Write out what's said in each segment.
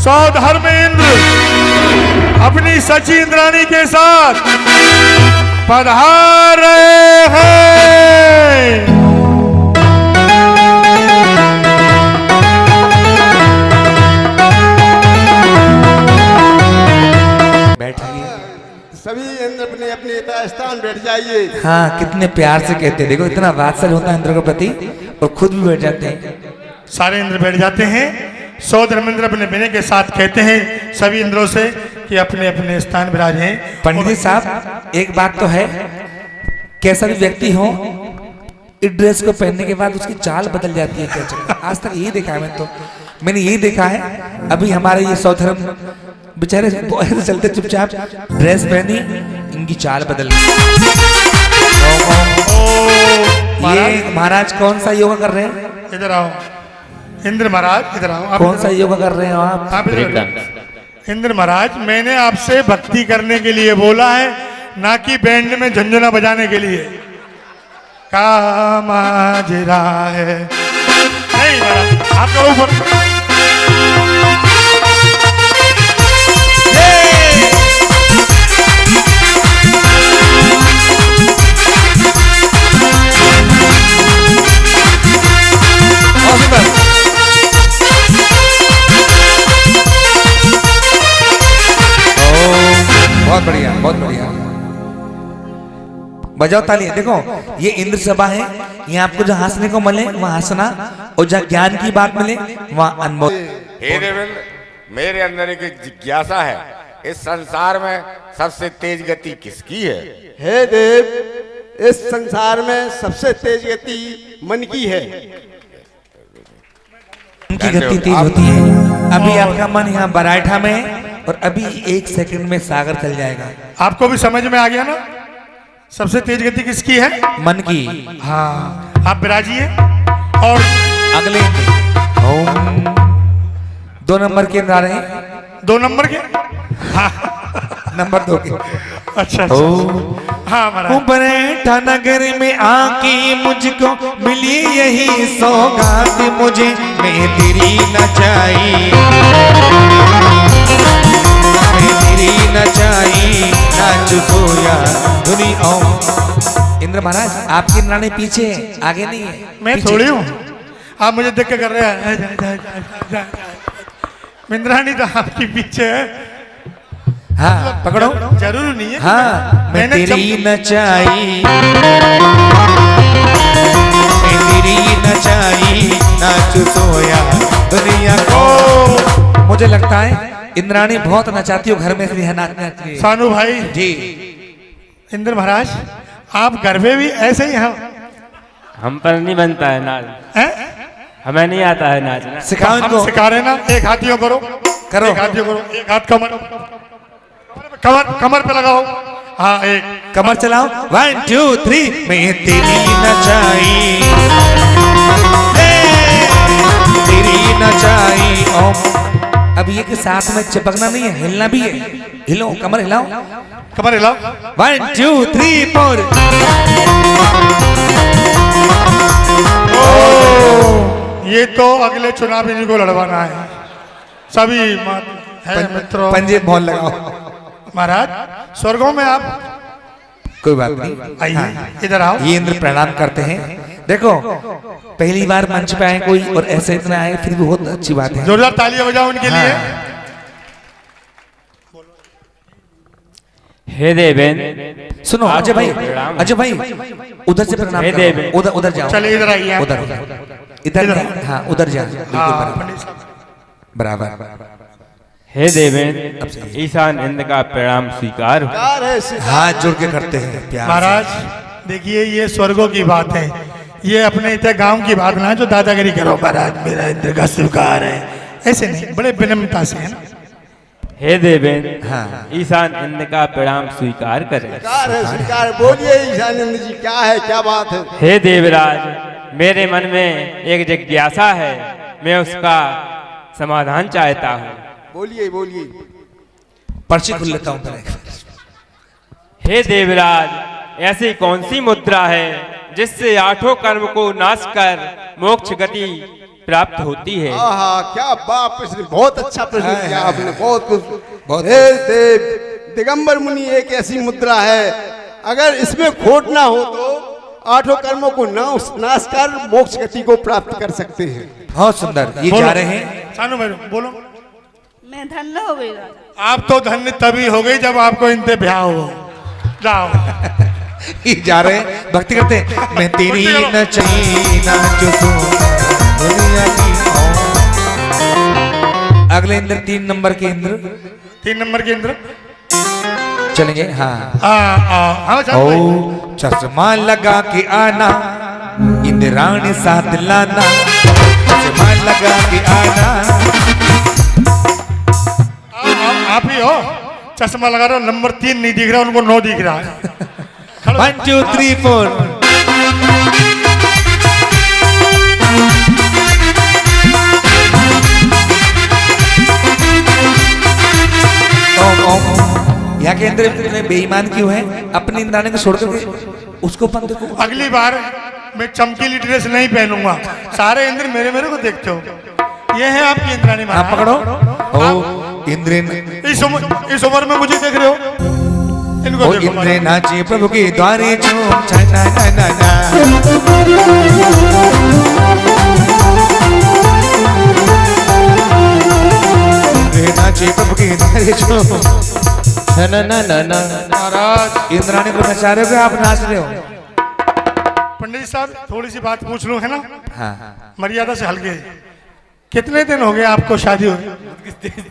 सौधर्मेंद्र अपनी सची इंद्राणी के साथ पधार रहे हैं। बैठिए सभी इंद्र अपने अपने स्थान बैठ जाइए। हाँ, कितने प्यार से कहते हैं, देखो इतना वात्सल्य होता है इंद्र के प्रति, और खुद भी बैठ जाते हैं। सारे इंद्र बैठ जाते हैं। सौधर्मेंद्र अपने विनय के साथ कहते हैं सभी इंद्रों से कि अपने अपने स्थान विराजें। पंडित जी साहब, एक बात तो है, कैसा भी व्यक्ति हो, इस ड्रेस को पहनने के बाद उसकी चाल बदल जाती है। क्या चक्कर, आज तक यही देखा है मैंने यही देखा है। अभी हमारे ये सौधर्म बेचारे ऐसे चलते चुपचाप, ड्रेस पहनी, इनकी चाल बदल गई। ये महाराज कौन सा योगा कर रहे हैं? इधर आओ इंद्र महाराज, इधर आओ। कौन सा योगा कर रहे हैं आप? इंद्र महाराज, मैंने आपसे भक्ति करने के लिए बोला है, ना कि बैंड में झंझना बजाने के लिए। कामाजरा है नहीं महाराज, आप करो ऊपर। बहुत बढ़िया, बहुत बढ़िया, बजाओ तालियां। देखो ये इंद्र सभा है, यहाँ आपको जहाँ हंसने को मिले वहाँ हंसना, और जहाँ ज्ञान की बात मिले वहाँ अनमोल। हे देवेंद्र, मेरे अंदर एक जिज्ञासा है, इस संसार में सबसे तेज गति किसकी है? हे देव, इस संसार में सबसे तेज गति मन की है। उनकी गति तेज होती है। अभी आपका मन यहाँ बराठा में है, और अभी 1 सेकंड में सागर चल जाएगा। आपको भी समझ में आ गया ना सबसे तेज गति किसकी है? मन की। हाँ, आप विराजिए। और अगले 2 नंबर के आ रहे हैं। 2 नंबर के? हाँ। नंबर 2 के। अच्छा, हाँ महाराज। बरेठा नगर में आके मुझको मिली यही सौगात, मुझे मैं तेरी नचाई, मैं तेरी नचाई, नाच सोया धुनी। इंद्र महाराज, आपकी इंद्राणी पीछे, आगे नहीं है। मैं थोड़ी हूँ, आप मुझे देख के कर रहे हैं। इंद्राणी तो आपकी पीछे है। हाँ, पकड़ो। जरूर नहीं है। हाँ, मैं तेरी नचाई, मैं तेरी नचाई, नाच सोया दुनिया को। मुझे लगता है इंद्राणी बहुत नचाती हो घर में, इसलिए नाचती। सानू भाई जी, इंद्र महाराज, आप घर में भी ऐसे ही हैं? हम पर नहीं बनता है नाच, हमें नहीं आता है नाचना। सिखाओ इनको। सिखा रहे ना। एक हाथियों करो, करो। एक हाथियों करो, एक हाथ कमर कमर पे लगाओ। हाँ, एक कमर चलाओ। 1 2 3। मैं तेरी नचाई, तेरी नचाई। अब ये के साथ में चिपकना नहीं है, हिलना भी है। हिलो, कमर हिलाओ, कमर हिलाओ। 1 2 3 4। ये तो अगले चुनाव इन्हीं को लड़वाना है। सभी मित्रों, पंजे मोहन लगाओ। महाराज, स्वर्गों में आप कोई बात नहीं, आइए, इधर आओ। ये इंद्र प्रणाम करते हैं। देखो पहली बार मंच पे आए कोई, और ऐसे इतना आए, फिर भी बहुत अच्छी बात है। जोरदार तालियां बजाओ उनके लिए। हे देवेंद्र, सुनो अजय भाई, अजय भाई उधर से प्रणाम करो। उधर उधर जाओ। चलिए इधर आइए। उधर इधर, हाँ उधर जाओ। बराबर। हे देवेंद्र, ईशान इंद्र का प्रणाम स्वीकार हो। हाथ जोड़ के करते हैं प्यार। महाराज देखिए, ये स्वर्गों की बात है, ये अपने इतने गांव की बात ना जो दादागिरी करो। महाराज मेरा इंद्र का स्वीकार है, ऐसे नहीं, बड़े विनम्रता से है ना। हे देवेंद्र, हाँ। ईशान इंद्र का प्रणाम स्वीकार करें। स्वीकार बोलिए ईशानंद जी, क्या है, क्या बात है? हे देवराज, मेरे मन में एक जिज्ञासा है, मैं उसका समाधान चाहता हूँ। बोलिए बोलिए। पर्ची खुल लेता हूँ। हे देवराज, ऐसी कौन सी मुद्रा है जिससे 8 कर्म को नाश कर मोक्ष गति प्राप्त होती है। आहा, क्या बात प्रश्न, बहुत अच्छा प्रश्न किया आपने, बहुत कुछ। बहुत हे देव दिगंबर मुनि, एक ऐसी मुद्रा है, अगर इसमें खोट ना हो तो 8 कर्मों को नाश कर मोक्ष गति को प्राप्त कर सकते हैं। बहुत सुंदर। ये जा रहे हैं सानू भाई बोलो। मैं धन्य हो गई राजा। आप तो धन्य तभी हो गई जब आपको इनसे ब्याह हो। जाओ। ये जा रहे हैं भक्ति करते हैं। मैं तेरी नचई नाचो दुनिया की ओर। अगले इंद्र 3 नंबर के इंद्र, 3 नंबर के इंद्र चलेंगे। हाँ हाँ ओ चश्मा लगा के आना, इंद्राणी साथ लाना, चश्मा लगा के आना। आप ही हो, चश्मा लगा रहे हो, नंबर 3 नहीं दिख रहा, उनको 9 दिख रहा है। 1 2 3 4। यहाँ के अंदर में बेईमान क्यों है? अपनी इंद्राणी को छोड़ करके उसको पंथ को। अगली बार मैं चमकीली ड्रेस नहीं पहनूंगा, सारे इंद्र मेरे मेरे को देखते हो। ये है आपकी इंद्राणी आप महाराज। पकड़ो। ओ इंद्रेन, इस उम्र में मुझे देख रहे हो, इनको ओ देखो। इंद्र नाचे प्रभु के द्वारे झूम छना ना ना ना। इंद्र नाचे प्रभु के द्वारे झूम छना ना ना ना। महाराज इंद्राणी को नचा रहे हो, आप नाच रहे हो? पंडित जी साहब थोड़ी सी बात पूछ लूं, है ना? हाँ। मर्यादा से हल्के। कितने दिन हो गए आपको शादी हुई?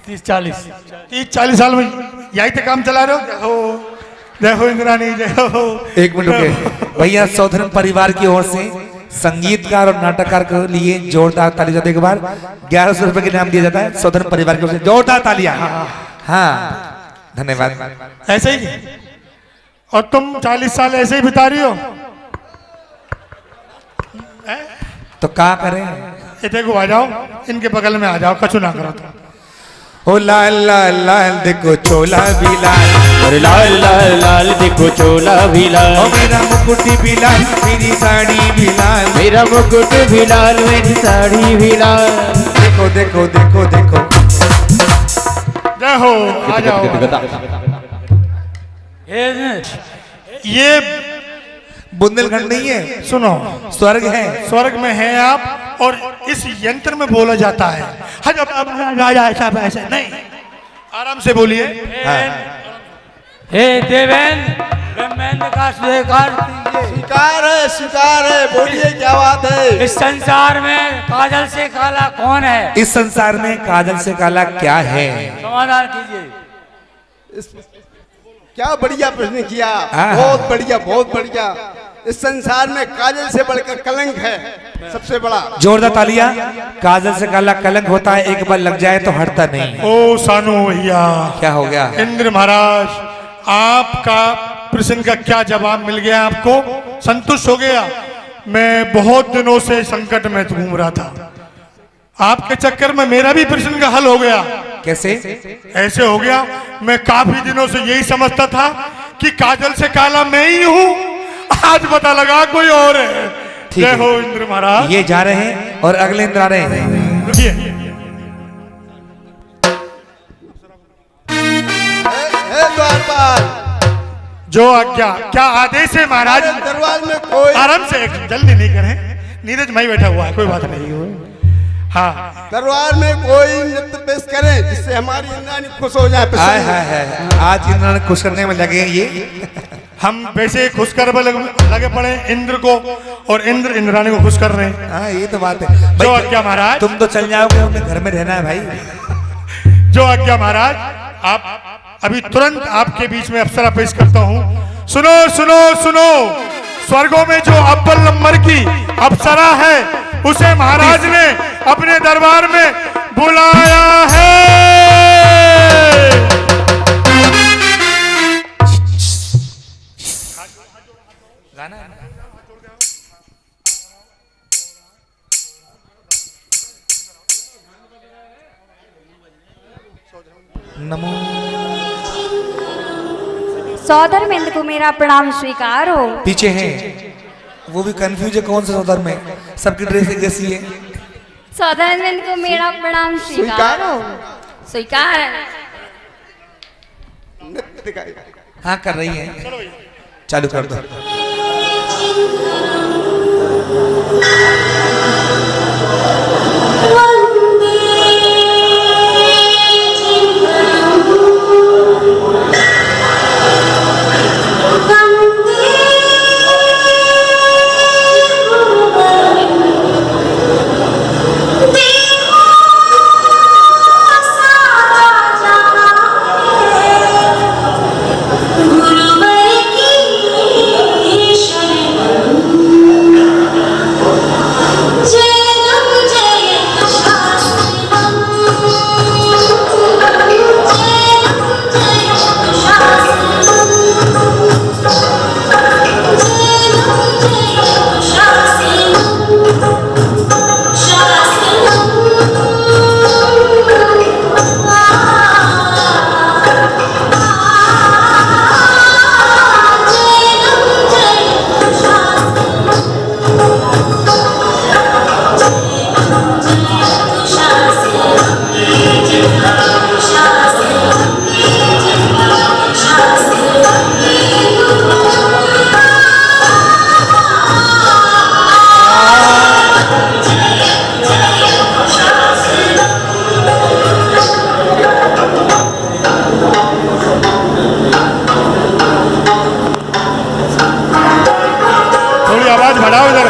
30-40 साल में यही तो काम चला रहे हो? देखो इंद्राणी, देखो। 1 मिनट रुके भैया। सौधर्म परिवार की ओर से संगीतकार और नाटककार के लिए जोरदार ताली जाती है। एक बार 1100 रुपए के नाम दिया जाता है सौधर्म परिवार की ओर से। जोरदार तालियां। हाँ धन्यवाद। ऐसे ही। और तुम 40 साल ऐसे ही बिता रही हो? तो क्या करें? इतने को आ जाओ, इनके बगल में आ जाओ, कछु ना करो तो। ओ लाल लाल लाल देखो चोला भी लाल, और लाल लाल लाल देखो चोला भी लाल, ओ मेरा मुकुट भी लाल, मेरी साड़ी भी लाल, मेरा मुकुट भी लाल, मेरी साड़ी भी लाल। देखो देखो देखो देखो। जय हो, आ जाओ। ये बुंदेलखंड नहीं है, सुनो, स्वर्ग है। स्वर्ग में है आप, और इस यंत्र में बोला जाता है। अब राजा ऐसा ऐसा नहीं, आराम से बोलिए। हे देवेंद्र, ब्रह्मेंद्र का स्वीकार कीजिए। स्वीकार है, बोलिए क्या बात है? इस संसार में काजल से काला कौन है? इस संसार में काजल से काला क्या है? समाधान कीजिए। क्या बढ़िया प्रश्न किया, हाँ। बहुत बढ़िया, बहुत बढ़िया। इस संसार में काजल से बढ़कर कलंक है सबसे बड़ा। जोरदार तालियां। काजल से काला कलंक होता है, एक बार लग जाए तो हटता नहीं। ओ सानू भैया, क्या हो गया? इंद्र महाराज, आपका प्रश्न का क्या जवाब मिल गया? आपको संतुष्ट हो गया? मैं बहुत दिनों से संकट में घूम रहा था, आपके चक्कर में मेरा भी प्रश्न का हल हो गया। कैसे? ऐसे हो गया, मैं काफी दिनों से यही समझता था कि काजल से काला मैं ही हूँ, आज पता लगा कोई और है। ठीक जय है। हो इंद्र महाराज। ये जा रहे हैं और अगले इंद्र आ रहे हैं। रुकिए, द्वारपाल, जो आज्ञा, क्या आदेश है महाराज? दरबार में कोई आराम से, जल्दी नहीं करें, नीरज माई बैठा हुआ है, कोई बात नहीं। हाँ, दरबार में कोई नृत्य पेश करें जिससे हमारी इंद्राणी खुश हो जाए। हाय हाय हाय, आज इंद्र खुश करने में लगे हैं ये। हम वैसे खुश कर लगे पड़े इंद्र को, और इंद्र इंद्राणी को खुश कर रहे हैं। हाँ ये तो बात है। जो भाई, आज्ञा महाराज। तुम तो चल जाओगे, हमें घर में रहना है भाई। जो आज्ञा महाराज। आप अभी तुरंत आपके बीच में अप्सरा पेश करता हूँ। सुनो सुनो सुनो, स्वर्गों में जो अव्वल नंबर की अप्सरा है, उसे महाराज ने अपने दरबार में बुलाया है। नमो। सौधर्मेंद्र को मेरा प्रणाम स्वीकार हो। पीछे है, वो भी कंफ्यूज है कौन सा सौधर्म है, सबकी ड्रेस एक जैसी है। सौदामिंद को मेरा प्रणाम स्वीकार हो। स्वीकार है। नृत्य दिखाई। हाँ कर रही है, चालू कर दो। आवाज बढ़ाओ इधर।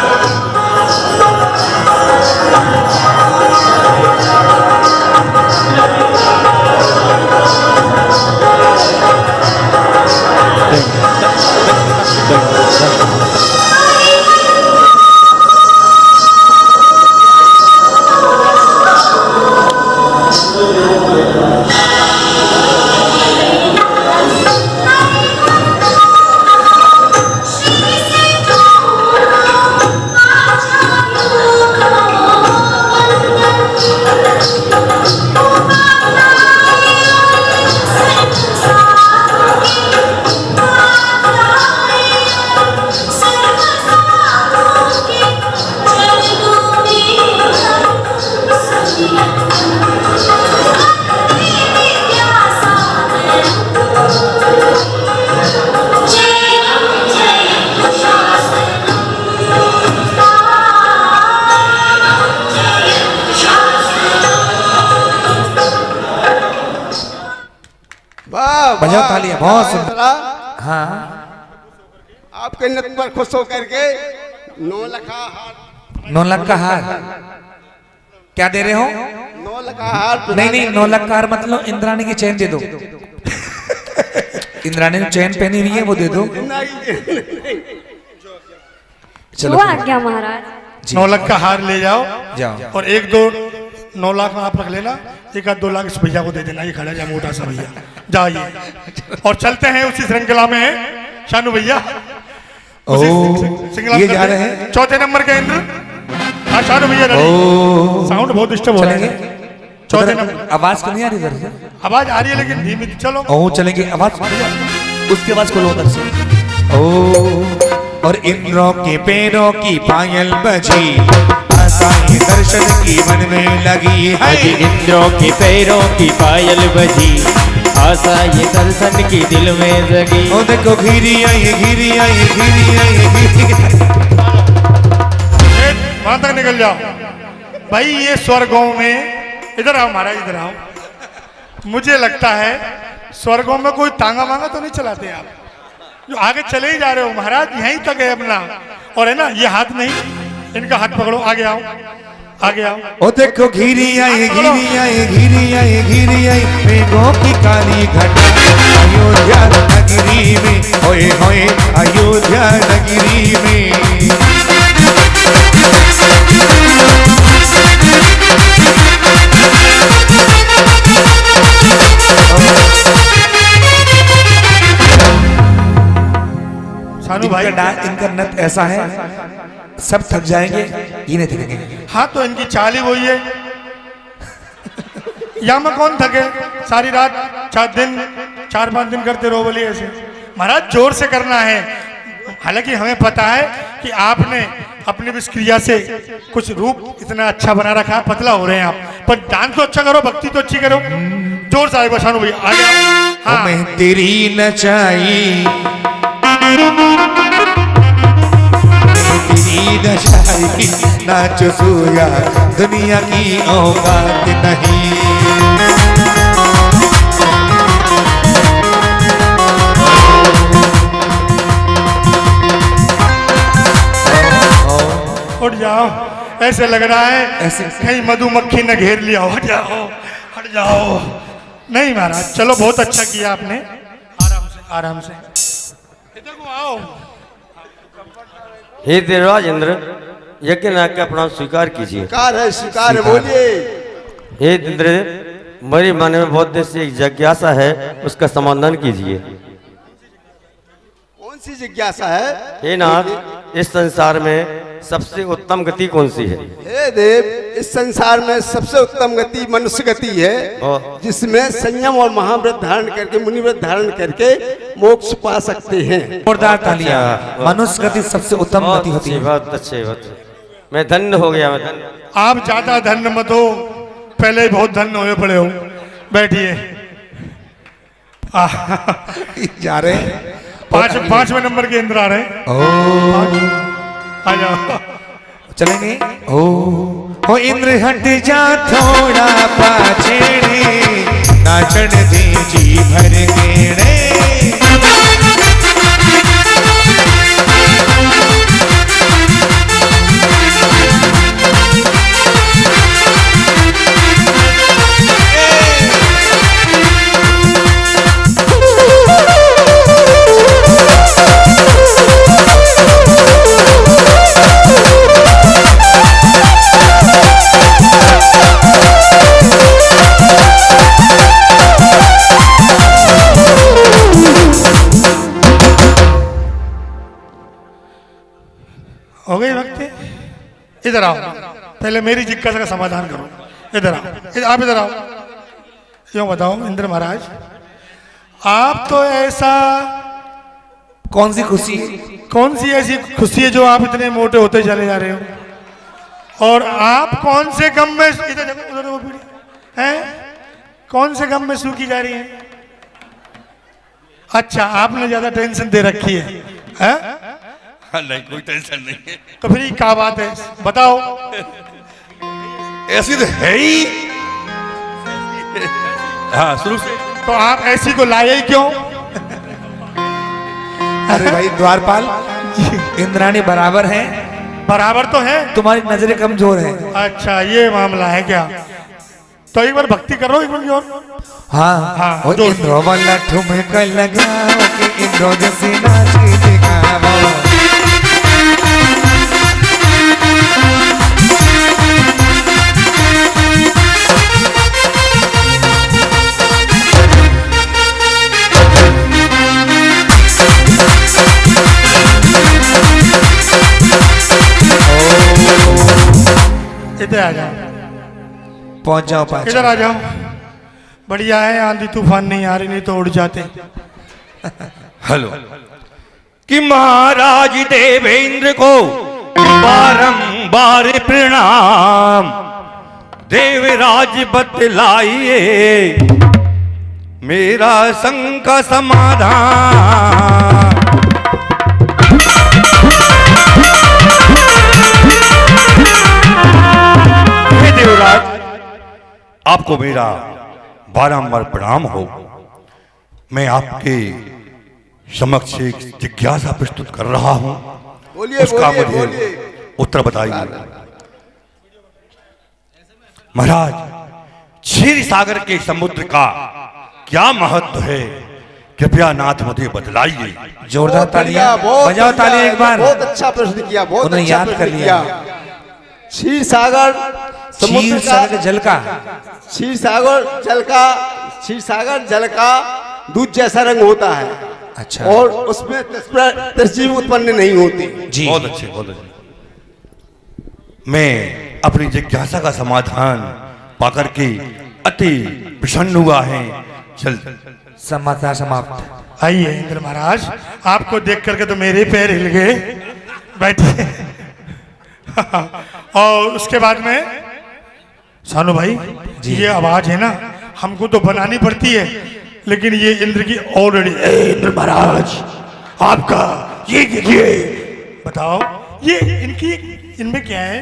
बजाओ तालियां, बहुत सुंदर। हाँ आपके नृत्य पर खुश होकर के 9 लाख हार 9 लाख का हार क्या दे रहे हो? 9 लाख हार नहीं नहीं, 9 लाख का हार मतलब इंद्राणी की चैन दे दो। इंद्राणी ने चैन पहनी हुई है, वो दे दो। जो आज्ञा महाराज। 9 लाख का हार ले जाओ जाओ। और 1-2 9 लाख आप रख लेना, 1-2 लाख इस भैया को दे देना, ये खड़ा जा मोटा सा भैया जाइए। और चलते हैं उसी श्रृंखला में है शानू भैया। उसी श्रृंखला ये में जा रहे हैं। चौथे नंबर के इंद्र। हाँ शानू भैया साउंड बहुत डिस्टर्ब हो रहा चलेंगे है। चौथे नंबर आवाज तो नहीं आ रही इधर से? आवाज आ रही है लेकिन धीमी चलो। ओ चलेंगे, आवाज उसकी आवाज खोलो उधर से। ओ और इंद्रों के पैरों की पायल बजी, आसाई दर्शन की मन में लगी है। आज इंद्रों के पैरों की पायल बजी, आशा ये दर्शन की दिल में जगी। ओ देखो घिरी आई, घिरी आई, घिरी आई, घिरी आई। वहां तक निकल जाओ भाई। ये स्वर्गों में, इधर आओ महाराज, इधर आओ। मुझे लगता है स्वर्गों में कोई तांगा मांगा तो नहीं चलाते आप, जो आगे चले ही जा रहे हो महाराज, यहीं तक है अपना। और है ना, ये हाथ नहीं, इनका हाथ पकड़ो, आगे आओ, आगे आओ। ओ देखो घिरी आई, घिरी आई, घिरी आई, घिरी आई, मेघों की काली घटा अयोध्या नगरी में, होए होए अयोध्या नगरी में। सानू भाई इनका नृत्य ऐसा है, सब थक जाएंगे, ये नहीं थकेंगे। हाँ तो इनकी चाल ही वही है। यहाँ में कौन थके, सारी रात 4-5 दिन करते रहो बोलिए ऐसे। महाराज जोर से करना है। हालांकि हमें पता है कि आपने अपनी भी इस क्रिया से कुछ रूप इतना अच्छा बना रखा है, पतला हो रहे हैं आप, पर डांस तो अच्छा करो, भक्ति तो अच्छी करो। जोर से आगे शानू भैया आगे आओ। हाँ। मैं तेरी नचाई तेरी नचाई नाच सोया दुनिया की औकात नहीं। उठ जाओ, ऐसे लग रहा है ऐसे कहीं मधुमक्खी ने घेर लिया हो। हट जाओ, हट जाओ। नहीं महाराज, चलो बहुत अच्छा किया आपने। आराम से, आराम से। इधर को आओ। हे देवराज इंद्र, यज्ञ नाग का प्रणाम स्वीकार कीजिए। स्वीकार है, स्वीकार है, बोलिए। हे इंद्र, मेरे मन में बहुत देर से एक जिज्ञासा है, उसका समाधान कीजिए। कौन सी जिज्ञासा है? हे नाग, इस संसार में सबसे उत्तम गति कौन सी है? हे देव, इस संसार में सबसे उत्तम गति मनुष्य गति है, जिसमें संयम और महाव्रत धारण करके, मुनिव्रत धारण करके मोक्ष पा सकते हैं। जोरदार तालियां। मनुष्य गति सबसे उत्तम गति होती है। बहुत अच्छे, बहुत। मैं धन्य हो गया, मैं धन्य। आप ज्यादा धन्य मत हो, पहले ही बहुत धन्य हुए पड़े हो। बैठिए। जा रहे हैं। पांचवें नंबर के इंद्र आ रहे हैं। आ जाओ। चलेंगे। ओ इंद्र हट जा थोड़ा पाछे नाचन दे जी भर गेड़े। हो गई भक्ति? इधर आओ, पहले मेरी जिज्ञासा का समाधान करो। इधर आओ, आप इधर आओ। क्यों बताओ इंद्र महाराज, आप तो ऐसा कौन सी खुशी? कौन सी ऐसी खुशी है जो आप इतने मोटे होते चले जा रहे हो? और आप कौन से गम में, इधर देखो, उधर देखो पीढ़ी हैं, कौन से गम में सूखी जा रही है? अच्छा, आपने ज्यादा टेंशन दे रखी है? नहीं, कोई टेंशन नहीं है। तो फिर क्या बात है, बताओ। ऐसी तो है ही। हाँ, शुरू से। तो आप ऐसी को लाए ही क्यों? अरे भाई द्वारपाल, इंद्राणी बराबर है। बराबर तो है, तुम्हारी नजरें कमजोर है। अच्छा, ये मामला है क्या? तो एक बार भक्ति करो, एक बार और। हाँ, हाँ, वो इंद्रो वाला ठुमका लगाओ कि इंद्रो जैसे नाच के दिखाओ। इधर आ जाओ, पहुंच जाओ पास। इधर आ जाओ। बढ़िया है, आंधी तूफान नहीं आ रही, नहीं तो उड़ जाते। हेलो। कि महाराज देवेंद्र को बारंबार प्रणाम, देवराज बतलाइए मेरा शंका समाधान। हे देवराज, आपको मेरा बारंबार प्रणाम हो। मैं आपके समक्ष एक जिज्ञासा प्रस्तुत कर रहा हूं, बोलिए, उसका बोलिए, मुझे बोलिए। उत्तर बताइए। महाराज, क्षीर सागर के समुद्र का क्या महत्व है, कृपया नाथ मुझे बतलाइए। जोरदार तालियां बहुत बजाओ, तालियां एक बार। बहुत अच्छा प्रश्न किया, बहुत उन्होंने अच्छा याद कर प्रश्न लिया। किया। क्षीर सागर क्षीर सागर जल का, क्षीर सागर जल का, क्षीर सागर जल का दूध जैसा रंग होता है। अच्छा। और उसमें तरजीब उत्पन्न नहीं होती। जी, बहुत अच्छे, बहुत अच्छे। मैं अपनी जिज्ञासा का समाधान पाकर के अति प्रसन्न हुआ है। चल, समाचार समाप्त। आइए इंद्र महाराज, आपको देख करके तो मेरे पैर हिल गए। बैठिए। और उसके बाद में सानू भाई ये आवाज है ना हमको तो बनानी पड़ती है, लेकिन ये इंद्र की ऑलरेडी। इंद्र महाराज आपका ये देखिए, बताओ ये इनमें क्या है,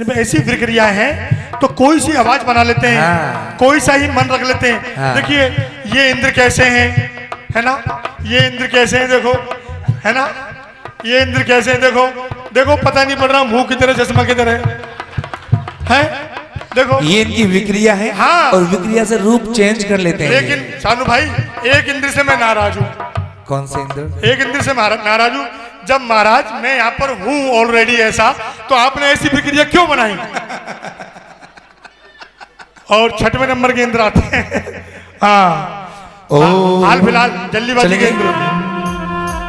इनमें ऐसी प्रक्रिया है तो कोई सी आवाज बना लेते हैं। हाँ। कोई सा ही मन रख लेते हैं। हाँ। देखिए ये इंद्र कैसे हैं, है ना, ये इंद्र कैसे हैं देखो, है ना, ये इंद्र कैसे हैं देखो, देखो पता नहीं पड़ रहा मुंह की तरह चश्मा की तरह है, देखो ये इनकी विक्रिया है। हाँ। और विक्रिया से रूप चेंज कर लेते हैं। लेकिन सानू भाई एक इंद्र से मैं नाराज हूँ। कौन से इंद्र? एक इंद्र से नाराज हूँ। जब महाराज मैं यहाँ पर हूँ ऑलरेडी ऐसा, तो आपने ऐसी प्रक्रिया क्यों बनाई? और छठवें नंबर के इंद्र आते हैं। हाँ हाल फिलहाल जल्दीबाजी के इंद्र।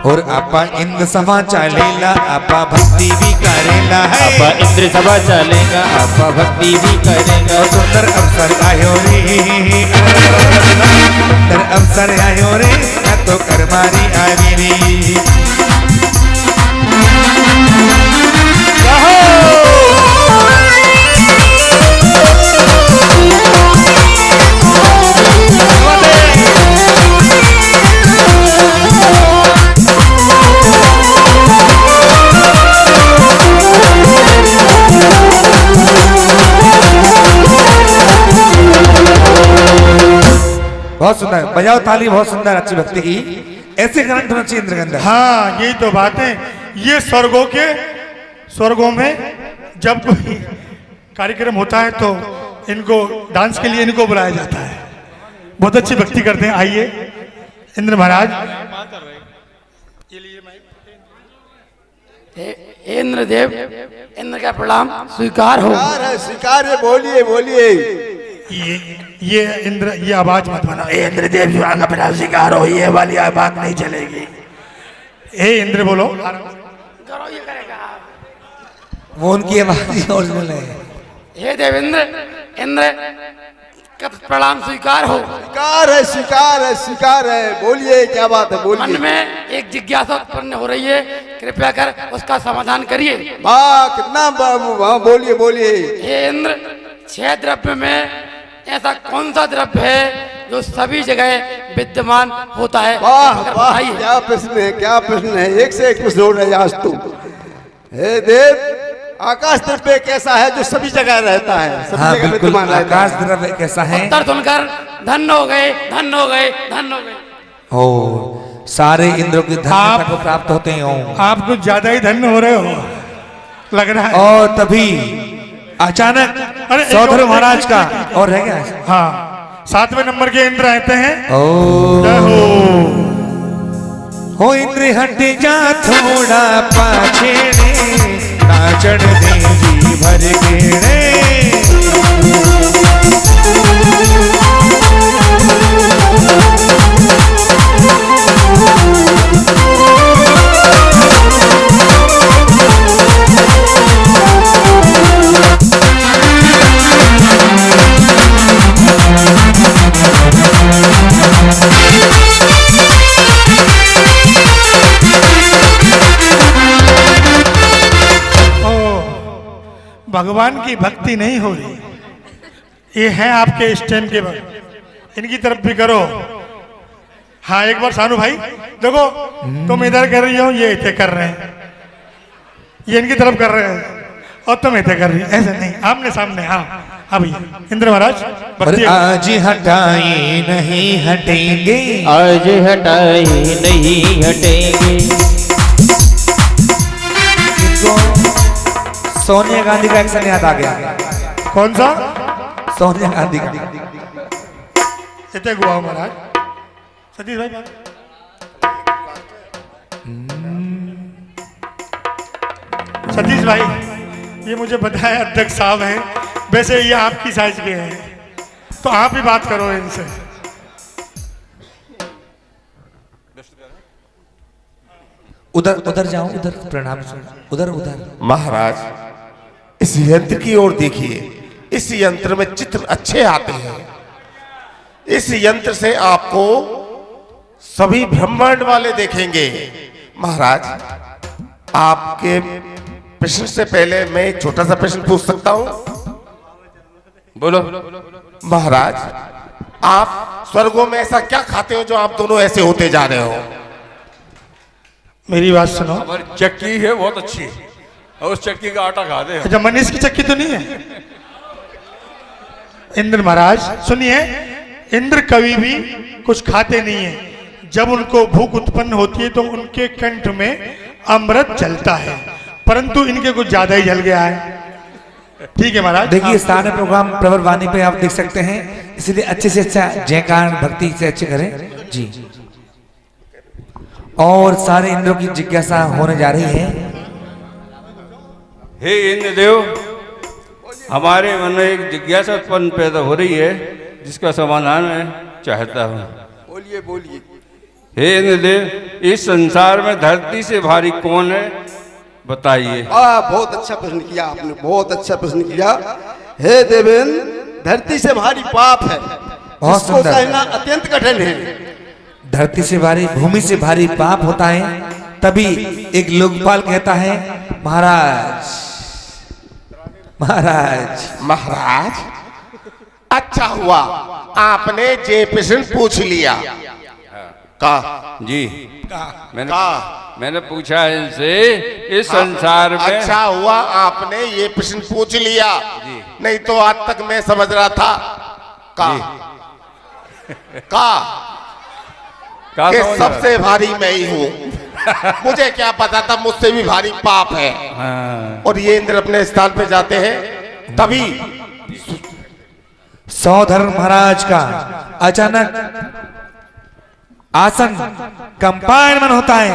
और आपा इंद्र सभा चलेला, आपा भक्ति भी करेला है। आपा इंद्र सभा चलेगा, आपा भक्ति भी करेगा। और सुंदर अवसर आयो रे, सुंदर अवसर आयो रे, न तो करमारी आवी रे। बहुत सुंदर, बजाओ ताली, बहुत सुंदर, अच्छी भक्ति की। ऐसे करंट होना चाहिए इंद्र के अंदर। हाँ यही तो बात है। ये स्वर्गों में जब कोई कार्यक्रम होता है तो इनको डांस के लिए इनको बुलाया जाता है। बहुत अच्छी भक्ति करते हैं। आइए इंद्र महाराज। इंद्रदेव, इंद्र का प्रणाम स्वीकार हो। स्वीकार है, बोलिए बोलिए। ये इंद्र, ये आवाज मत बना। ए इंद्रदेव जो आगे बना शिकार हो, ये वाली बात नहीं चलेगी। ए इंद्र बोलो। करो ये करेगा। वो उनकी आवाज ओरिजिनल है। हे देवेंद्र, इंद्र का प्रणाम स्वीकार हो। स्वीकार है, स्वीकार है, स्वीकार है। बोलिए क्या बात है, मन बोलिए। में एक जिज्ञासा उत्पन्न हो रही है, कृपया कर उसका समाधान करिए। वाह कितना वाह, बोलिए बोलिए। हे इंद्र, 6 द्रव्य में ऐसा कौन सा द्रव्य है जो सभी जगह विद्यमान होता है? वाह अगर वाह, बताइए। क्या प्रश्न है, क्या प्रश्न है। एक से एक प्रश्न हो रहे हैं आज तो। हे देव, आकाश द्रव्य कैसा है जो सभी जगह रहता है, सभी हाँ जगह बिल्कुल, विद्यमान रहता आकाश है। द्रव्य कैसा है? उत्तर सुनकर धन्य हो गए, धन्य हो गए, धन्य हो गए। ओ सारे इंद्रों की धन्यता को प्राप्त होते हैं। ओम। आप कुछ ज्यादा ही धन्य हो रहे हो लग रहा है। और तभी अचानक अरे, सौधर एक- महाराज एक- का एक- और रह गया। हाँ 7वें नंबर के इंद्र आते हैं। ओ जय हो इंद्र हट जा थोड़ा पाछे रे, नाचण दे जी भर के रे। भगवान की भक्ति नहीं हो रही। ये है आपके स्टैंड के बाद, इनकी तरफ भी करो। हाँ एक बार सानू भाई देखो, तुम इधर कर रही हो, ये इतने कर रहे हैं, ये इनकी तरफ कर रहे हैं और तुम इतने कर रही हो। ऐसे नहीं, आमने सामने। हाँ हाँ भैया इंद्र महाराज और भक्ति। आज हटाए नहीं हटेंगे, आज हटाए नहीं हटेंगे। इनको सोनिया गांधी का एक्शन याद आ गया। कौन सा? सोनिया गांधी का। इतने हुआ महाराज। सतीश भाई बात। सतीश भाई ये मुझे पता है अध्यक्ष साहब हैं, वैसे ये आपकी साइज के हैं, तो आप ही बात करो इनसे। उधर उधर जाओ, उधर प्रणाम उधर उधर। महाराज इस यंत्र की ओर देखिए, इस यंत्र में चित्र अच्छे आते हैं। इस यंत्र से आपको सभी ब्रह्मांड वाले देखेंगे। महाराज आपके प्रश्न से पहले मैं एक छोटा सा प्रश्न पूछ सकता हूँ? बोलो। महाराज, आप स्वर्गों में ऐसा क्या खाते हो जो आप दोनों ऐसे होते जा रहे हो? मेरी बात सुनो। हमारी चक्की है बहुत अच्छी, और उस चक्की का आटा खाते हैं। अच्छा, मनीष की चक्की तो नहीं है? इंद्र महाराज सुनिए, इंद्र कभी भी कुछ खाते नहीं है। जब उनको भूख उत्पन्न होती है तो उनके कंठ में अमृत जलता है, परंतु इनके कुछ ज्यादा ही जल गया है। ठीक है महाराज। देखिए, स्थानीय प्रोग्राम प्रवर वाणी पे आप देख सकते हैं, इसलिए अच्छे से अच्छा जयकार भक्ति से अच्छे करें जी। और सारे इंद्रों की जिज्ञासा होने जा रही है। हे इंद्रदेव, हमारे मन में एक जिज्ञासा उत्पन्न पैदा हो रही है, जिसका समाधान मैं चाहता हूँ। बोलिए बोलिए। हे इंद्रदेव, इस संसार में धरती से भारी कौन है, बताइए। बहुत अच्छा प्रश्न किया आपने, बहुत अच्छा प्रश्न किया। हे देवेंद्र, धरती से भारी पाप है, जिसको सहना अत्यंत कठिन है। धरती से भारी, भूमि से भारी पाप होता है। तभी एक लोकपाल कहता है, महाराज महाराज महाराज, अच्छा हुआ आपने ये प्रश्न पूछ लिया। कहा जी, मैंने पूछा इनसे, इस संसार में। अच्छा हुआ आपने ये प्रश्न पूछ लिया, नहीं तो आज तक मैं समझ रहा था कि सबसे भारी मैं ही हूँ। मुझे क्या पता था मुझसे भी भारी पाप है। और ये इंद्र अपने स्थान पे जाते हैं, तभी सौधर्म महाराज का अचानक आसन कंपायमान होता है।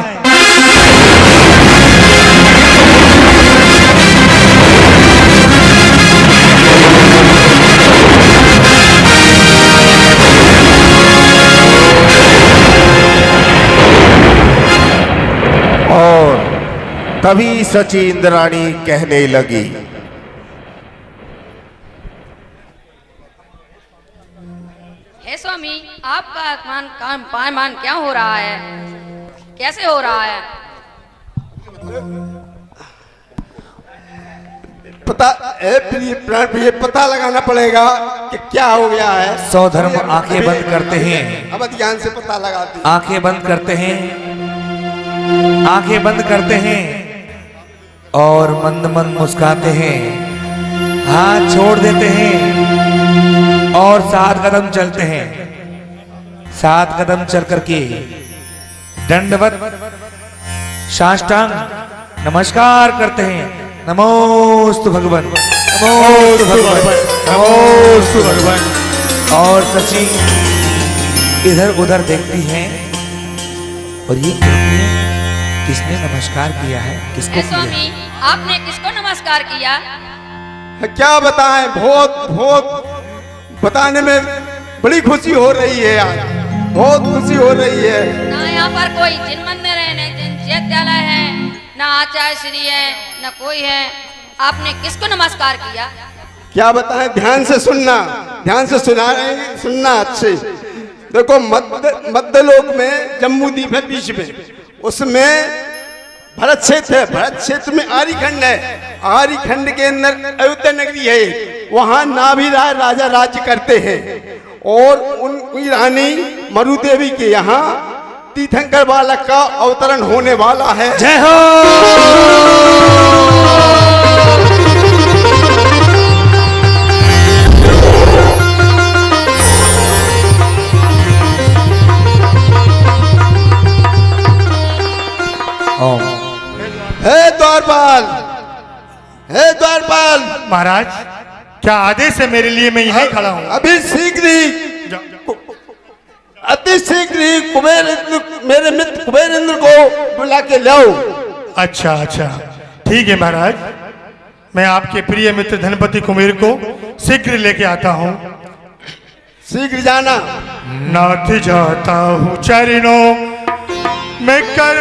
और तभी सची इंद्राणी कहने लगी, हे स्वामी, आपका पायमान क्या हो रहा है, कैसे हो रहा है? ये पता लगाना पड़ेगा कि क्या हो गया है। सौधर्म आंखें बंद करते हैं। अब ध्यान से पता लगाते। आंखें बंद करते हैं, आंखें बंद करते हैं और मंद मंद मुस्कुराते हैं, हाथ छोड़ देते हैं और 7 कदम चलते हैं। 7 कदम चल करके दंडवत साष्टांग नमस्कार करते हैं। नमोस्तु भगवान, नमोस्तु भगवान, नमोस्तु भगवान। और सची इधर उधर देखती हैं और ये कहती है, किसने नमस्कार किया है, किसको किया? स्वामी, आपने किसको नमस्कार किया? क्या बताएं, बहुत बताने में बड़ी खुशी हो रही है यार, बहुत खुशी हो रही है। ना यहाँ पर कोई जिन मंदिर है, न जिन चैत्यालय है, ना आचार्य श्री है, न कोई है। आपने किसको नमस्कार किया? क्या बताएं, ध्यान से सुनना, ध्यान से सुनना अच्छे। देखो, मध्य लोक में जम्मू द्वीप है बीच में, उसमें भरत क्षेत्र है। भरत क्षेत्र में आर्यखंड है। आर्यखंड के अंदर अयोध्या नगरी है, वहां नाभि राजा राज्य करते हैं। और उनकी रानी मरु देवी के यहाँ तीर्थंकर बालक का अवतरण होने वाला है। जय हो। हे द्वारपाल, हे द्वारपाल। महाराज, क्या आदेश है मेरे लिए? मैं यहीं खड़ा हूँ। अभी शीघ्र ही, अति शीघ्र ही मेरे मित्र कुबेर इंद्र को बुला के लाओ। अच्छा अच्छा, ठीक है महाराज, मैं आपके प्रिय मित्र धनपति कुबेर को शीघ्र लेके आता हूँ। शीघ्र जाना। नाथ जाता हूँ चरणों मैं कर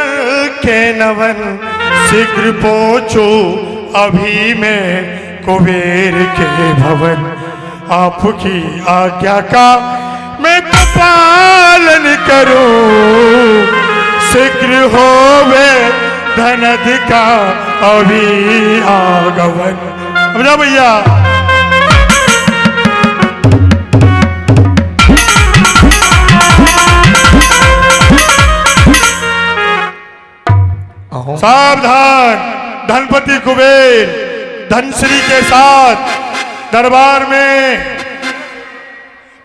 के नवन, शीघ्र पहुँचो अभी मैं कुबेर के भवन। आपकी आज्ञा का मैं तो पालन करूं, शीघ्र होवे धन अधिका अभी आगवन। अब जा भैया। सावधान, धनपति कुबेर धनश्री के साथ दरबार में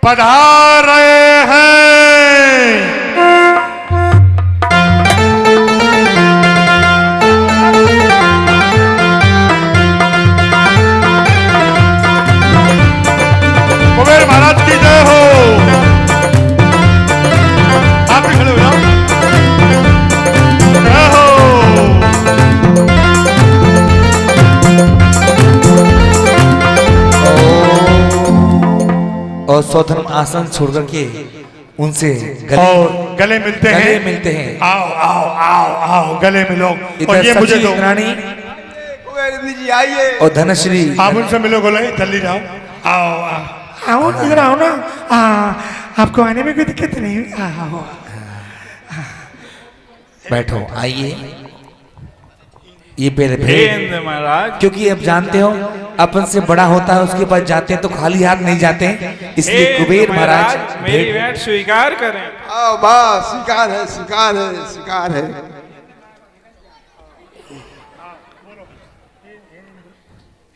पधार रहे हैं। कुबेर महाराज की जय हो। आप भी खड़े हो जाओ। जय हो। और सौधर्म आसन छोड़कर के उनसे गले मिलते हैं। आओ आओ आओ आओ गले मिलो। और ये मुझे दो रानी जी आइए। और धनश्री आप उनसे मिलो। बोले जल्दी जाओ। आओ आओ इधर आओ ना। आपको आने में कोई दिक्कत नहीं हुई। आओ बैठो, आइए। ये पहले भेंट महाराज, क्योंकि अब जानते हो अपन से बड़ा होता है उसके पास जाते हैं तो खाली हाथ नहीं जाते हैं, इसलिए कुबेर महाराज मेरी भेंट स्वीकार करें। आओ बस, स्वीकार है, स्वीकार है, स्वीकार है।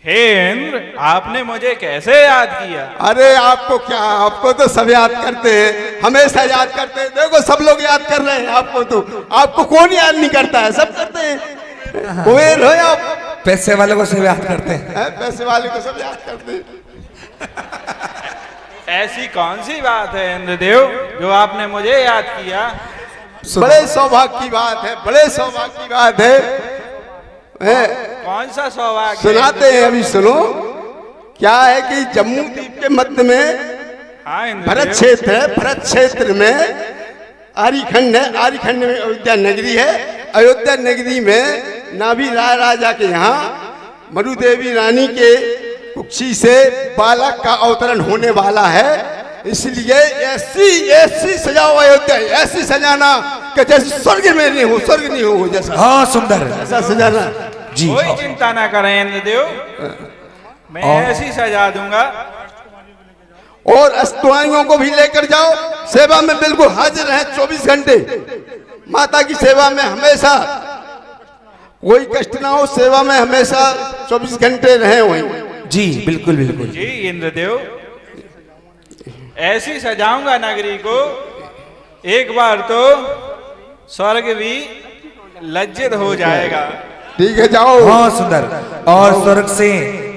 हे इंद्र, आपने मुझे कैसे याद किया? अरे आपको क्या, आपको तो सब याद करते हैं, हमेशा याद करते हैं। देखो सब लोग याद कर रहे हैं आपको, तो आपको कौन याद नहीं करता है, सब करते हैं। कुबेर हो आप, पैसे वाले को सब याद करते हैं। पैसे वाले को सब याद करते हैं। ऐसी कौन सी बात है इंद्रदेव जो आपने मुझे याद किया? बड़े सौभाग्य की बात है, बड़े सौभाग्य की बात है। कौन सा सौभाग्य? सुनाते हैं, अभी सुनो। क्या है कि जम्मू द्वीप के मध्य में भरत क्षेत्र है। भरत क्षेत्र में आरीखंड है। आरीखंड में अयोध्या नगरी है। अयोध्या नगरी में नाभि राय राजा के यहाँ मरुदेवी रानी के कुक्षी से बालक का अवतरण होने वाला है। इसलिए ऐसी सजाओ अयोध्या, ऐसी सजाना कि जैसे स्वर्ग में नहीं हो, स्वर्ग नहीं हो जैसा। हाँ, सुंदर ऐसा सजाना जी। कोई चिंता ना करें इंद्रदेव, मैं ऐसी सजा दूंगा। और अस्तुवाइयों को भी लेकर जाओ, सेवा में बिल्कुल हाजिर हैं 24 घंटे। माता की सेवा में हमेशा कोई कष्ट ना हो, सेवा में हमेशा 24 घंटे रहे वहीं। जी बिल्कुल बिल्कुल जी इंद्रदेव, ऐसी सजाऊंगा नगरी को, एक बार तो स्वर्ग भी लज्जित हो जाएगा। ठीक है, जाओ। हाँ सुंदर। और स्वर्ग से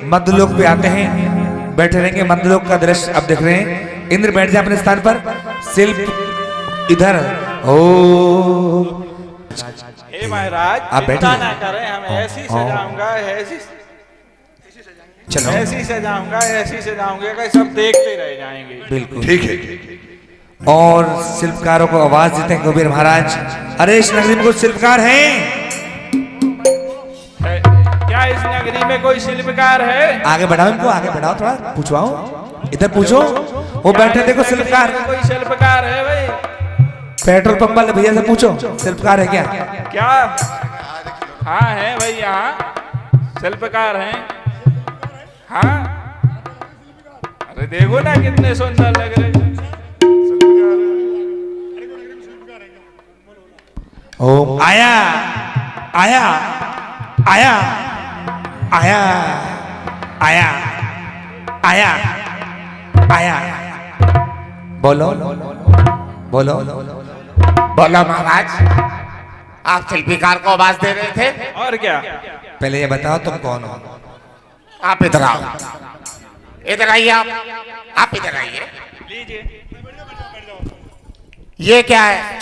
मध्यलोक पे आते हैं, बैठे रहेंगे। मध्यलोक का दृश्य अब देख रहे हैं। इंद्र बैठ जाए अपने स्थान पर, शिल्प इधर। ओ हे महाराज, आप चिंता ना करें, हम ऐसी सजाऊंगा, ऐसी चलो, ऐसी सजाऊंगा, ऐसी सजाऊंगा कि सब देखते रह जाएंगे। बिल्कुल ठीक है। और शिल्पकारों को आवाज देते हैं कुबेर महाराज। अरे इस नगरी में कुछ शिल्पकार हैं? क्या इस नगरी में कोई शिल्पकार है? आगे बढ़ाओ इनको, आगे बढ़ाओ, थोड़ा पूछवाओ। इधर पूछो, वो बैठे देखो शिल्पकार। कोई शिल्पकार है भाई? पेट्रोल पंप वाले भैया से पूछो, शिल्पकार है क्या? क्या? हाँ है भाई, यहाँ शिल्पकार हैं। हाँ, अरे देखो ना कितने सुंदर लग रहे। ओ आया आया आया आया आया आया आया। बोलो बोलो बोलो महाराज, आप शिल्पीकार को आवाज दे रहे थे। और क्या? पहले ये बताओ तुम कौन हो? आप इधर आओ, इधर आइए। आप इधर आइए। लीजिए। ये क्या है?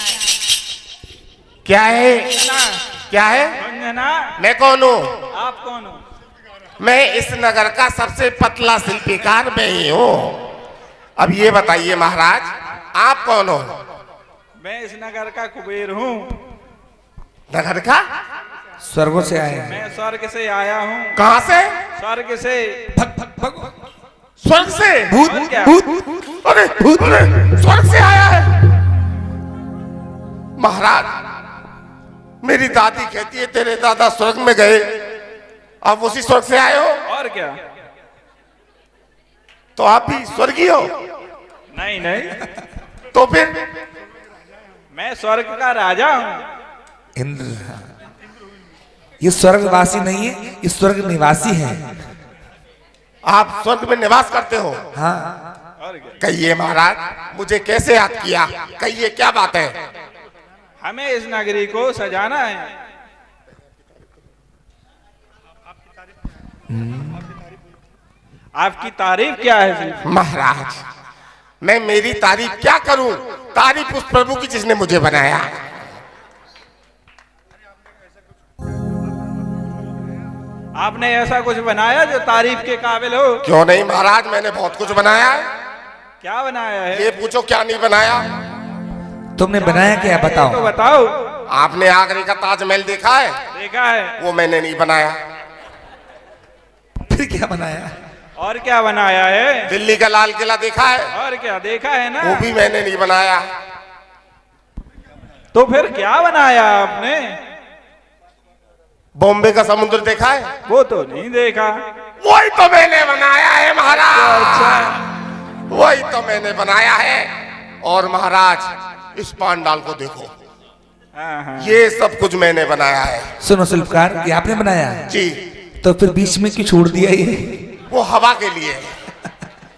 क्या है? क्या है? अंजना, मैं कौन हूँ? आप कौन हो? मैं इस नगर का सबसे पतला शिल्पीकार मैं ही हूँ। अब ये बताइए महाराज, आप कौन हो? मैं इस नगर का कुबेर हूँ। नगर का? स्वर्गों से आए हैं। मैं स्वर्ग से आया हूँ। कहाँ से? स्वर्ग से। स्वर्ग से? भूत भूत, अरे भूत स्वर्ग से आया है? महाराज, मेरी दादी कहती है तेरे दादा स्वर्ग में गए, आप उसी स्वर्ग से आए हो, और क्या? तो आप भी स्वर्गीय हो? नहीं नहीं, तो फिर मैं स्वर्ग का राजा हूँ। इंद्र, ये स्वर्गवासी नहीं है, ये स्वर्ग निवासी है। आप स्वर्ग में निवास करते हो? हाँ। कहिए महाराज, मुझे कैसे याद किया? कहिए क्या बात है? हमें इस नगरी को सजाना है। आपकी तारीफ क्या है? महाराज, मैं मेरी तारीफ क्या करूं? तारीफ उस प्रभु की जिसने मुझे बनाया। आपने ऐसा कुछ बनाया जो तारीफ के काबिल हो? क्यों नहीं महाराज, मैंने बहुत कुछ बनाया है। क्या बनाया है? ये पूछो क्या नहीं बनाया। तुमने बनाया क्या, बताओ? तो बताओ। आपने आगरे का ताजमहल देखा है? देखा है। वो मैंने नहीं बनाया। फिर क्या बनाया? और क्या बनाया है? दिल्ली का लाल किला देखा है? और क्या देखा है ना? वो भी मैंने नहीं बनाया। तो फिर क्या बनाया आपने? बॉम्बे का समुद्र देखा है? वो तो नहीं देखा। वही तो मैंने बनाया है महाराज। वही तो मैंने बनाया है। और महाराज, इस पांडाल को देखो, ये सब कुछ मैंने बनाया है। सुनो शिल्पकार, ये आपने बनाया है? जी। तो फिर बीच में क्यों छोड़ दिया ये? वो हवा के लिए,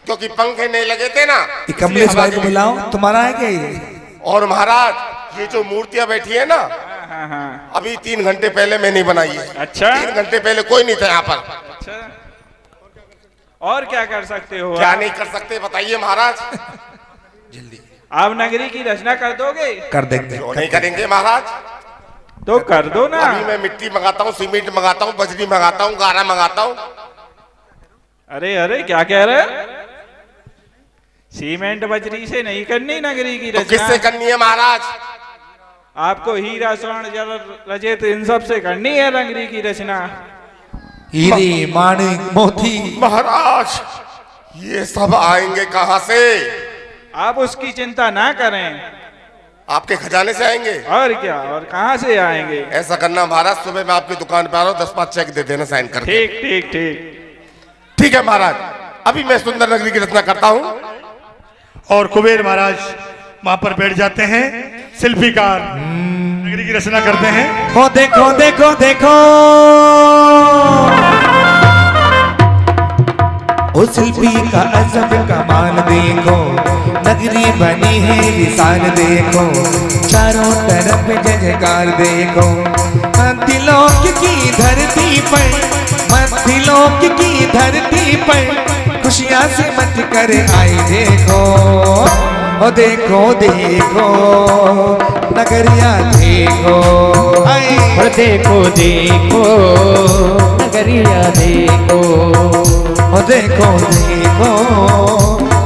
क्योंकि पंखे नहीं लगे थे ना। ये कमलेश भाई को बुलाओ, तुम्हारा है क्या ये? और महाराज, ये जो मूर्तियां बैठी है ना, अभी 3 घंटे पहले मैं नहीं बनाई है। अच्छा। 3 घंटे पहले कोई नहीं था यहाँ पर। अच्छा। और क्या कर सकते हो? क्या नहीं कर सकते बताइए महाराज? जल्दी। आप नगरी की रचना कर दोगे? कर देंगे। क्यों नहीं करेंगे महाराज? तो कर दो ना। अभी मैं मिट्टी मंगाता हूँ, सीमेंट मंगाता हूँ, बजरी मंगाता हूँ, गारा मंगाता हूँ। अरे अरे, क्या कह रहे? सीमेंट बजरी से नहीं करनी नगरी की रचना। तो किससे करनी है महाराज? आपको हीरा स्वर्ण जल रजत इन सब से करनी है नगरी की रचना। हीरे माणिक मोती। महाराज, ये सब आएंगे कहाँ से? आप उसकी चिंता ना करें। आपके खजाने से आएंगे। और क्या, और कहाँ से आएंगे? ऐसा करना महाराज, सुबह मैं आपकी दुकान पे आ रहा हूँ, 10-5 चेक दे देना साइन करके। ठीक ठीक ठीक। ठीक है महाराज, अभी मैं सुंदर नगरी की रचना करता हूँ। और कुबेर महाराज वहां पर बैठ जाते हैं। शिल्पीकार नगरी की रचना करते हैं। हो देखो देखो देखो, ओ शिल्पी का अजब कमाल देखो, नगरी बनी है विशाल देखो, चारों तरफ जयकार देखो, मध्यलोक की धरती पर, मध्यलोक की धरती पर खुशियां से मच कर आई देखो, ओ देखो देखो नगरिया देखो, और देखो देखो नगरिया देखो, ओ देखो देखो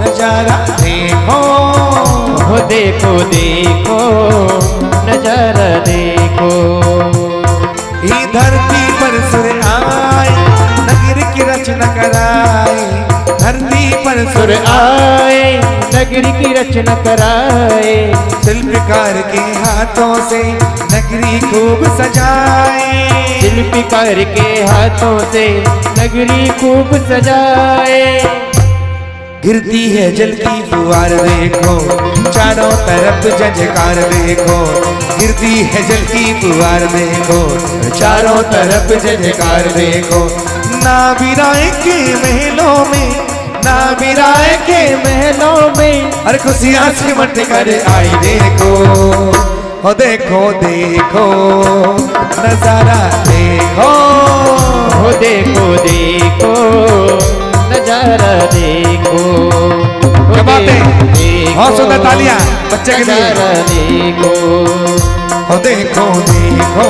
नजारा देखो, ओ देखो देखो नजारा देखो। ये धरती पर सुर आए, नगर की रचना कराए, धरती पर सुर आए, नगरी की रचना कराए, शिल्पकार के हाथों से नगरी खूब सजाए, शिल्पकार के हाथों से नगरी खूब सजाए। गिरती है जल की फुहार देखो, चारों तरफ जयकार देखो, गिरती है जल की फुहार देखो, चारों तरफ जयकार देखो, नाबिराए के महलों में, नाबिराए के महलों में हर खुशियां से मट कर आई देखो, ओ देखो देखो नजारा देखो, ओ देखो देखो नजारा देखो। क्या बात है, बहुत सुंदर तालियां बच्चे के लिए। नजारा देखो, ओ देखो देखो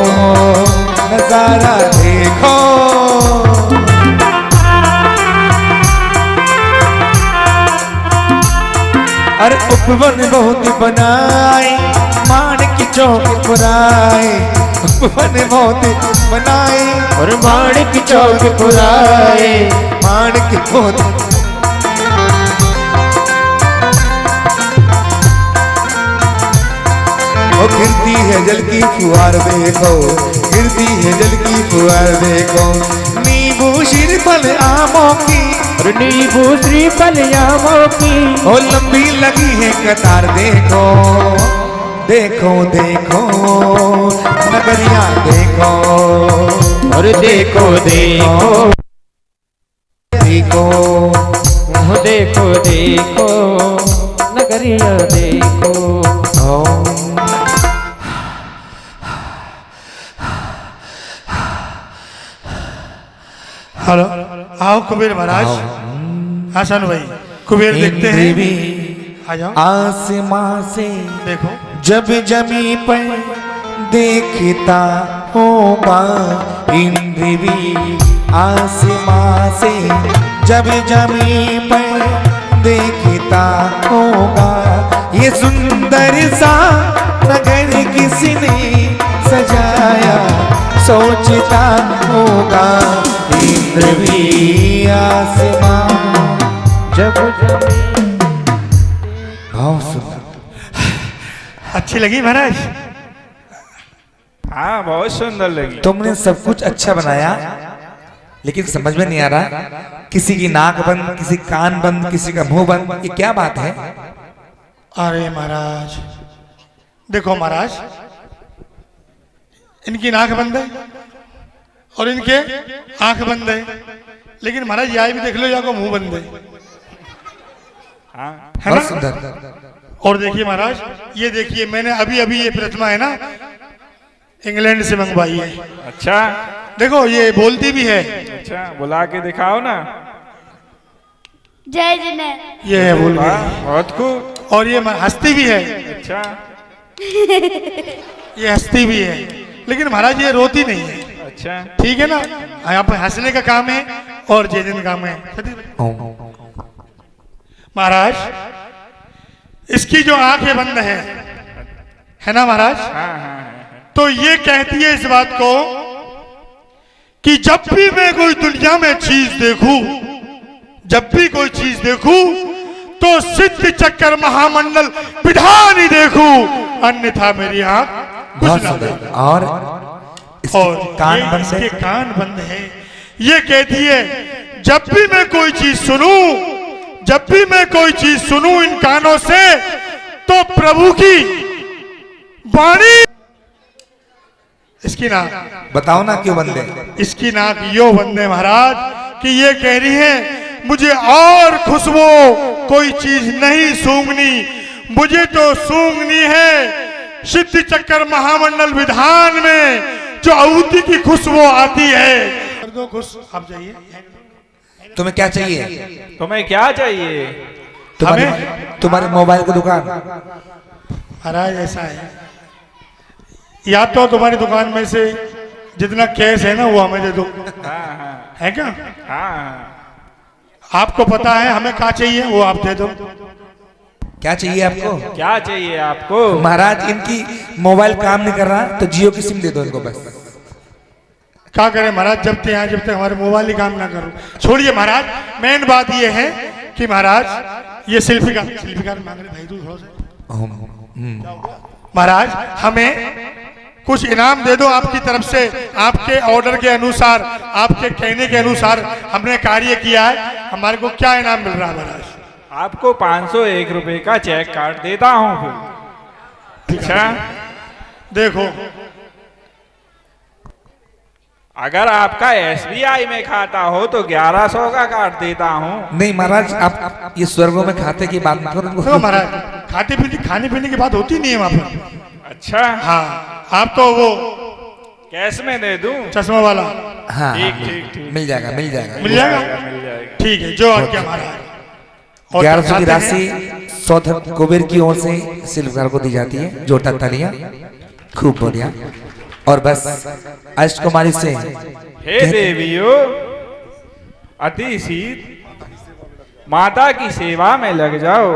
नजारा देखो, अरे उपवन बहुत बनाए, माणिक की चौक पुराए, उपवन बहुत बनाए और माणिक की चौक पुराए, माणिक बहुत। ओ गिरती है जल की फुहार देखो, गिरती है जल की फुहार देखो। नींबू श्रीफल आमों की, नींबू श्रीफल आमों की, ओ लंबी लगी है कतार देखो, देखो देखो नगरिया देखो, और देखो देखो देखो देखो देखो नगरिया देखो। हेलो, आओ कुबेर महाराज। हाँ शानू भाई, कुबेर देखते हैं। आ जाओ। आसमां से देखो जब जमी पर देखता होगा इंद्र भी, आसमां से जब जमी पर देखता होगा, ये सुंदर सा नगर किसने सजाया सोचता होगा इंद्र भी, आसमां जब जमी। बहुत सुंदर, अच्छी लगी महाराज? हाँ बहुत सुंदर लगी। तुमने सब कुछ अच्छा बनाया, लेकिन समझ में नहीं आ रहा, किसी की नाक बंद, किसी कान बंद, किसी का मुंह बंद, ये क्या बात है? अरे महाराज देखो महाराज, इनकी नाक बंद है और इनके आंख बंद है, लेकिन महाराज यहाँ भी देख लो, यहाँ को मुंह बंद है। है बहुत ना? सुंदर। और देखिए महाराज, ये देखिए मैंने अभी अभी ये प्रतिमा है ना इंग्लैंड से मंगवाई है। अच्छा देखो ये बोलती भी है। अच्छा, बुला के दिखाओ ना। जय जिने। ये है बोल रही वाह, है। बहुत खूब। और ये हंसती भी है। अच्छा ये हंसती भी है, लेकिन महाराज ये रोती नहीं है। अच्छा ठीक है ना, यहाँ पर हंसने का काम है और जयदिन काम है। महाराज इसकी जो आंखें बंद है ना महाराज? तो ये कहती है इस बात को कि जब भी मैं कोई दुनिया में चीज देखूं, जब भी कोई चीज देखूं तो सिद्ध चक्कर महामंडल विधान ही देखूं, अन्यथा मेरी आंख कुछ ना देखे। और कान बंद है, इसके कान बंद है। ये कहती है जब भी मैं कोई चीज सुनूं, जब भी मैं कोई चीज सुनूं इन कानों से, तो प्रभु की वाणी। इसकी नाक बताओ ना क्यों बंद है? इसकी नाक यो बंद है महाराज कि ये कह रही है मुझे और खुशबू कोई चीज नहीं सूंघनी, मुझे तो सूंघनी है सिद्ध चक्कर महामंडल विधान में जो आहुति की खुशबू आती है। कर दो खुश, आप जाइए। तुम्हें क्या चाहिए? तुम्हें क्या चाहिए? तुम्हारे मोबाइल की दुकान। महाराज ऐसा है, या तो तुम्हारी दुकान में से जितना कैश है ना वो हमें दे दो। है क्या? आपको पता है हमें क्या चाहिए, वो आप दे दो। क्या चाहिए आपको? क्या चाहिए आपको? महाराज इनकी मोबाइल काम नहीं कर रहा तो जियो की सिम दे दो इनको बस। क्या करें महाराज, जब तक यहाँ जब तक हमारे मोबाइल ही काम ना करो। छोड़िए महाराज, मेन बात ये है कि महाराज ये शिल्पीकार मांग रहे भाई, तू थोड़ा सा महाराज हमें कुछ इनाम दे दो आपकी तरफ से। आपके ऑर्डर के अनुसार, आपके कहने के अनुसार हमने कार्य किया है, हमारे को क्या इनाम मिल रहा है महाराज? आपको 501 रुपए का चेक काट देता हूँ फिर। अच्छा देखो, अगर आपका SBI में खाता हो तो 1100 का काट देता हूँ। नहीं महाराज, आप ये स्वर्गों में खाते की बात मत करो। तो महाराज खाने पीने की बात होती नहीं है वहाँ पर। अच्छा हाँ, आप तो वो कैश में दे दूं? चश्मा वाला। हाँ ठीक मिल जाएगा मिल जाएगा मिल जाएगा। ठीक है, जो आज्ञा महाराज। 1100 की राशि सौधर कुबेर की ओर से शिल्पकार को दी जाती है। जोटा तालियां, खूब बढ़िया। और बस अष्ट कुमारी से हे देवियों, अति शीत माता की सेवा में लग जाओ।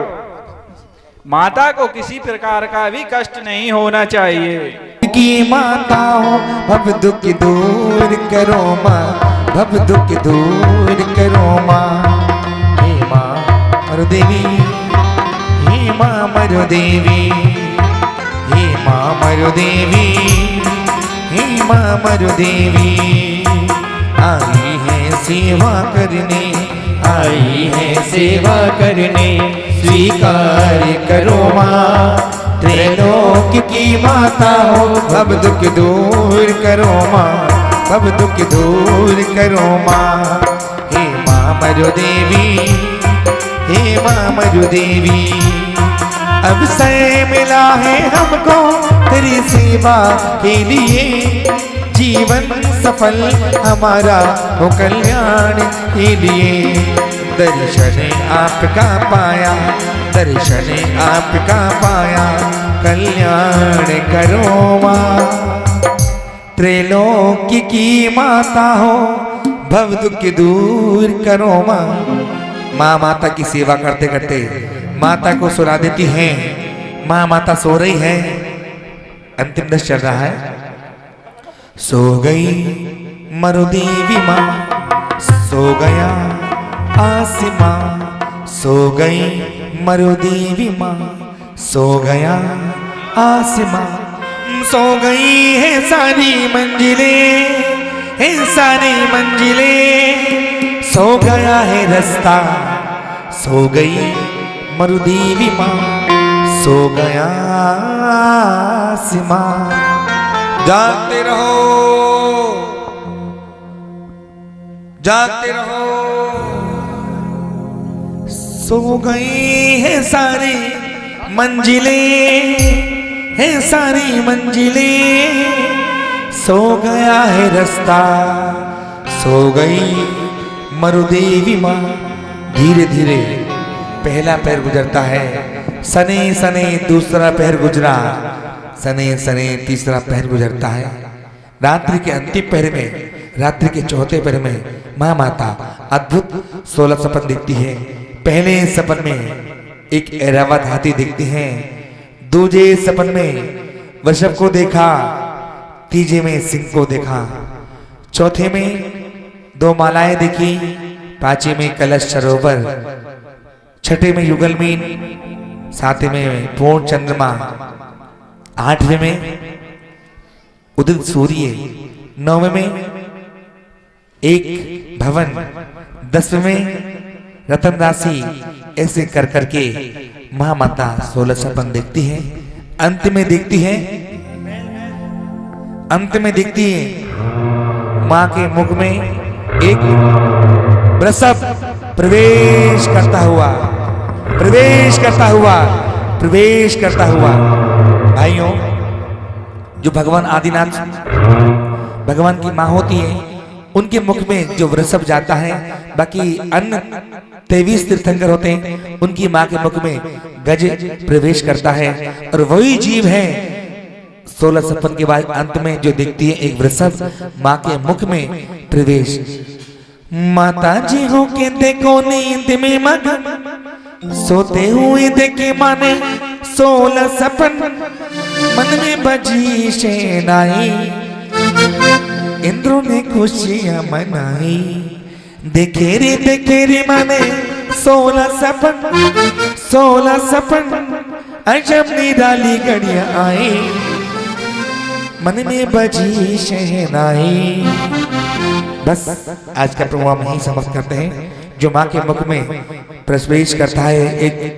माता को किसी प्रकार का भी कष्ट नहीं होना चाहिए। की माता हो भव दुख दूर करो माँ, भव दुख दूर करो माँ। हे माँ मरु देवी, हे माँ मरु देवी, हे माँ मरु देवी, हे माँ मरु देवी, आई है सेवा करने, आई है सेवा करने, स्वीकार करो माँ। त्रैलोक की माता हो, अब दुख दूर करो माँ, अब दुख दूर करो माँ। हे माँ मरु देवी, हे माँ मरु देवी, अब समय मिला है हमको तेरी सेवा के लिए, जीवन सफल हमारा हो कल्याण के लिए। दर्शन आपका पाया, दर्शन आपका पाया, कल्याण करो माँ। त्रैलोक की माता हो, भव दुख दूर करो माँ। माँ माता की सेवा करते करते माता को सुला देती है। माँ माता सो रही है, अंतिम दृश्य चल रहा है। सो गई मरु देवी माँ, सो गया आसिमा, सो गई मरु देवी माँ, सो गया आसिमा, सो गई है सारी मंजिलें, है सारी मंजिलें, सो गया है रास्ता, सो गई मरु देवी माँ, सो गया आसिमा। जागते रहो, जागते रहो, सो गई है सारी मंजिलें, है सारी मंजिलें, सो गया है रास्ता, सो गई मरु देवी माँ। धीरे धीरे पहला पैर गुजरता है, सने सने दूसरा पैर गुजरा, सने सने तीसरा पहर गुजरता है। रात्रि के अंतिम पहर में, रात्रि के चौथे पहर में माँ माता अद्भुत 16 सपन देखती है। पहले सपन में एक ऐरावत हाथी देखती हैं, दूजे सपन में वृषभ को देखा, तीजे में सिंह को देखा, चौथे में 2 मालाएं देखी, पांचवे में कलश सरोवर, छठे में युगल मीन, सातवें में पूर्ण चंद्रमा, आठवें में उदित सूर्य, नौवें में एक भवन, 10वें में रतन राशि। ऐसे कर करके माँ माता 16 सपन देखती है। अंत में देखती है, अंत में देखती है माँ के मुख में एक वृषभ प्रवेश करता हुआ, प्रवेश करता हुआ, प्रवेश करता हुआ। भाइयों, जो भगवान आदिनाथ भगवान की माँ होती है, उनके मुख में जो वृषभ जाता है, बाकी अन्य 23 तीर्थंकर होते हैं, उनकी माँ के मुख में गज प्रवेश करता है। और वही जीव है 16 सपन के बाद अंत में जो देखती है एक वृषभ माँ के मुख में प्रवेश। माता जी हो के देखो नींद में मगन, सोते हुए देखे माने 16 सपन, मन में बजी शहनाई, इंद्रों ने खुशियां मनाई। देखे रे माने 16 सपन, 16 सपन, अजब निराली घड़ियां आई, मन में बजी शहनाई। बस आज का प्रोग्राम यही समाप्त करते हैं। जो माँ के मुख में प्रवेश करता है एक